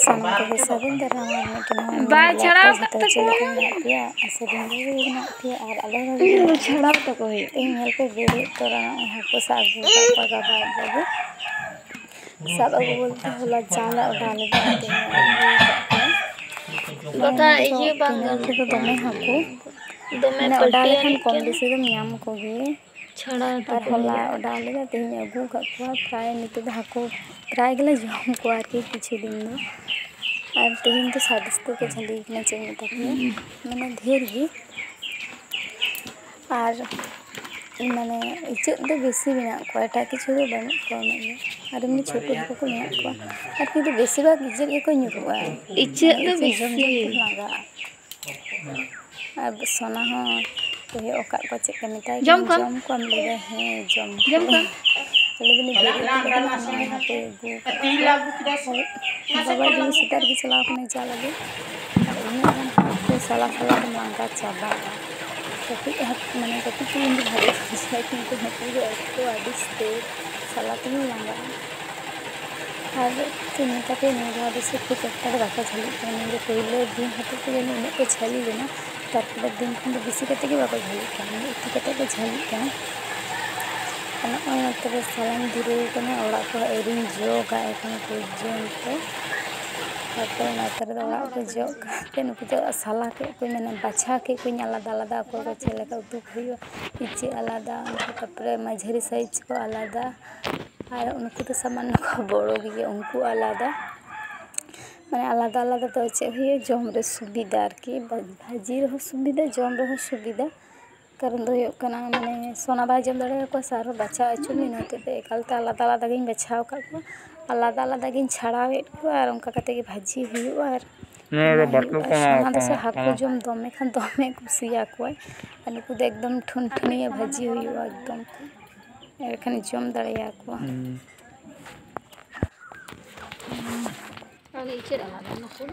सामान को साबुन दाराम और मिटना बाय छड़ाव तो चल के साबुन भी ना पिया और अलग छड़ाव तक हो इन हेल्प बेरे तोरा यहाँ को साबु का बाबू सब अगु बोलते होला चाला डाले देते बता ये बांगल तो दमे हाको दमे ना डाले खान कम पट्टी बेसी दम नाम को भी छड़ा और होला डाले दा तेन अगु का प्राय नित हाको प्राय गले जम को आके किछु दिन दो और तेन तो सादस्ते के झली ना चाहिए तक माने ढेर ही और माने इज्जत दो बेसी बिना को एटा किछु दो बन को ना और इमनी छोटे को ना को और किंतु बेसी बाग इज्जत ये को नुकुआ इज्जत दो बेसी लगा और सोना हो तो ये ओका को चेक के मिटाई जम को हम ले है जम को लेकिन ये यहाँ पे बाबा जी सितार की चला अपने जा लगे तो साला साला तो मांगा चाबा कभी मैंने कभी तीन भागे जाए किंतु पूरे तो आदिस्ते साला तो नहीं लगा और तीन तक नहीं से कुछ एक रखा चली मेरे पहले दिन हाथ को उन्हें को छली लेना तार दिन खन बेसी कते के बाबा झली इतनी कते झली तब सालान धीरे ओड़ा को एरिंग जोगा पर्यंत को जोग नुकु तो साला के मैंने बाछा के आलादा आलादा को चलेका उतु इचे आलादा तापर माझारी साइज को आलादा और उनको तो सामान्य को बड़ो गए उनको आलादा माने आलादा आलादा तो चे हुए जम रे सुविधा की भाजी रहो सुविधा जम रहो सुविधा कारण दो माने सोना बाय जम दड़े को सारो बचा अचुनी नते एकालते आलादा आलादा गिन बचाव का को आलादा आलादा गिन छाड़ावे को और उनका कते की भाजी हुई और सोना दस हाको जम दमे खान दमे कुसिया को नुकु दे एकदम ठुनठुनिया भाजी हुई एकदम एखाने जम दड़े को आगे इचे